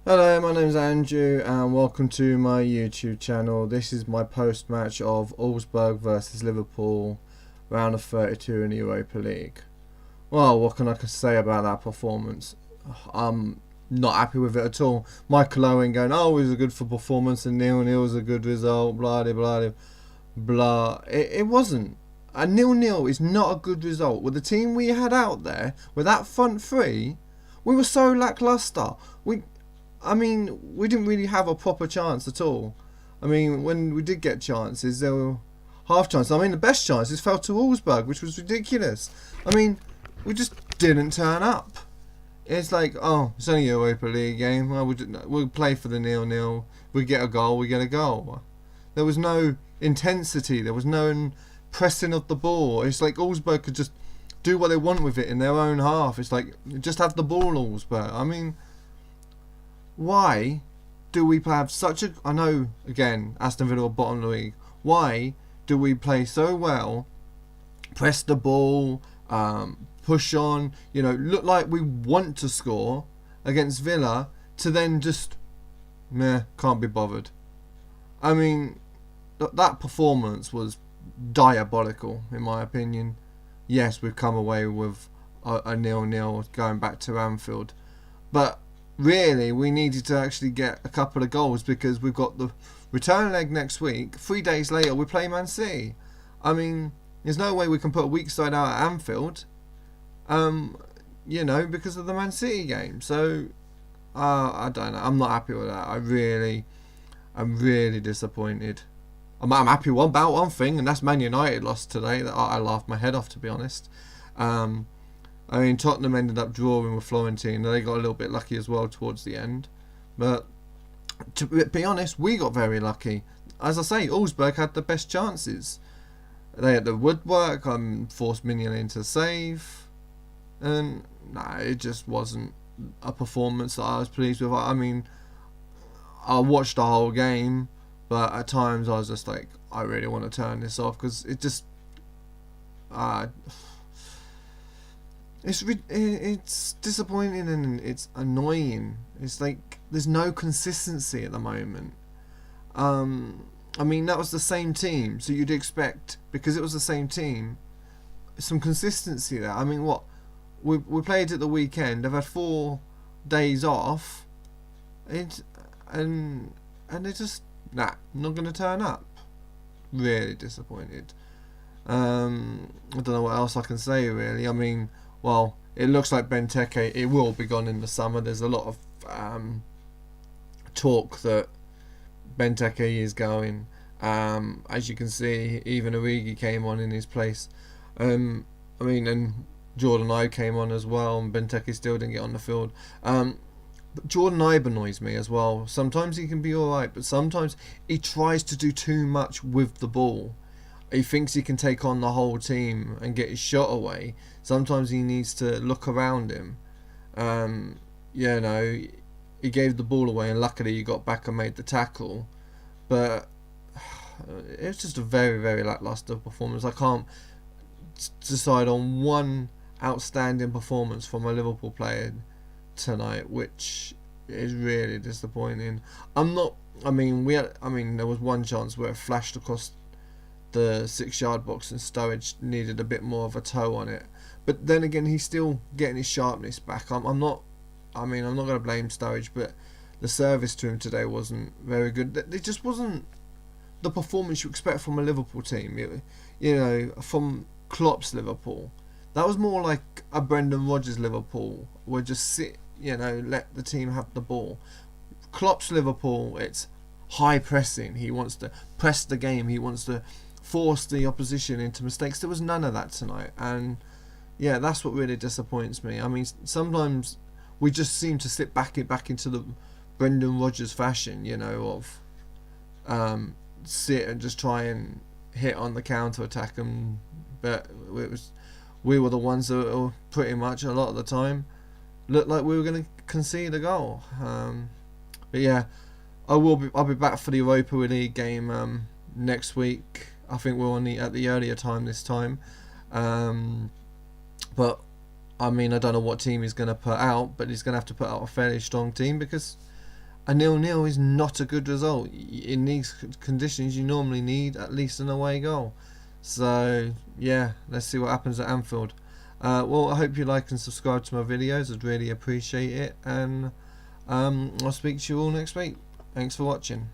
Hello, my name's Andrew and welcome to my YouTube channel. This is my post-match of Augsburg versus Liverpool, round of 32 in the Europa League. Well, what can I say about that performance? I'm not happy with it at all. Michael Owen going, oh, it was a good for performance and 0-0 was a good result, blah, blah, blah, blah. It wasn't. A 0-0 is not a good result. With the team we had out there, with that front three, we were so lacklustre. We didn't really have a proper chance at all. I mean, when we did get chances, there were half chances. I mean, the best chances fell to Augsburg, which was ridiculous. I mean, we just didn't turn up. It's like, oh, it's only a Europa League game. Well, we'll play for the 0-0. We get a goal, we get a goal. There was no intensity. There was no pressing of the ball. It's like Augsburg could just do what they want with it in their own half. It's like, just have the ball, Augsburg. I mean, why do we have such a... I know, again, Aston Villa are bottom of the league. Why do we play so well, press the ball, push on, look like we want to score against Villa, to then just, meh, can't be bothered? I mean, that performance was diabolical, in my opinion. Yes, we've come away with a 0-0 going back to Anfield. But really, we needed to actually get a couple of goals because we've got the return leg next week. 3 days later, we play Man City. I mean, there's no way we can put a weak side out at Anfield, because of the Man City game. So, I don't know. I'm not happy with that. I'm really disappointed. I'm happy about one thing, and that's Man United lost today. I laughed my head off, to be honest. I mean, Tottenham ended up drawing with Florentine. They got a little bit lucky as well towards the end. But to be honest, we got very lucky. As I say, Augsburg had the best chances. They had the woodwork, forced Mignolet to save. And it just wasn't a performance that I was pleased with. I mean, I watched the whole game, but at times I was just like, I really want to turn this off because it just... It's disappointing and it's annoying. It's like there's no consistency at the moment. I mean, that was the same team, so you'd expect, because it was the same team, some consistency there. I mean, what we played at the weekend. They've had 4 days off, and they're just not going to turn up. Really disappointed. I don't know what else I can say really. I mean, well, it looks like Benteke, it will be gone in the summer. There's a lot of talk that Benteke is going. As you can see, even Origi came on in his place. And Jordan Ibe came on as well, and Benteke still didn't get on the field. But Jordan Ibe annoys me as well. Sometimes he can be alright, but sometimes he tries to do too much with the ball. He thinks he can take on the whole team and get his shot away. Sometimes he needs to look around him. He gave the ball away and luckily he got back and made the tackle. But it was just a very, very lacklustre performance. I can't decide on one outstanding performance from a Liverpool player tonight, which is really disappointing. There was one chance where it flashed across the 6-yard box and Sturridge needed a bit more of a toe on it, but then again he's still getting his sharpness back. I'm not going to blame Sturridge, but the service to him today wasn't very good. It just wasn't the performance you expect from a Liverpool team. From Klopp's Liverpool, that was more like a Brendan Rodgers Liverpool, where just let the team have the ball. Klopp's Liverpool, it's high pressing. He wants to press the game. He wants to force the opposition into mistakes. There was none of that tonight, and that's what really disappoints me. I mean, sometimes we just seem to slip back into the Brendan Rodgers fashion, of sit and just try and hit on the counter attack, but we were the ones that were pretty much a lot of the time looked like we were going to concede a goal. But yeah, I'll be back for the Europa League game next week. I think we're at the earlier time this time. But I mean, I don't know what team he's going to put out, but he's going to have to put out a fairly strong team because a 0-0 is not a good result. In these conditions, you normally need at least an away goal. So yeah, let's see what happens at Anfield. Well, I hope you like and subscribe to my videos. I'd really appreciate it, and I'll speak to you all next week. Thanks for watching.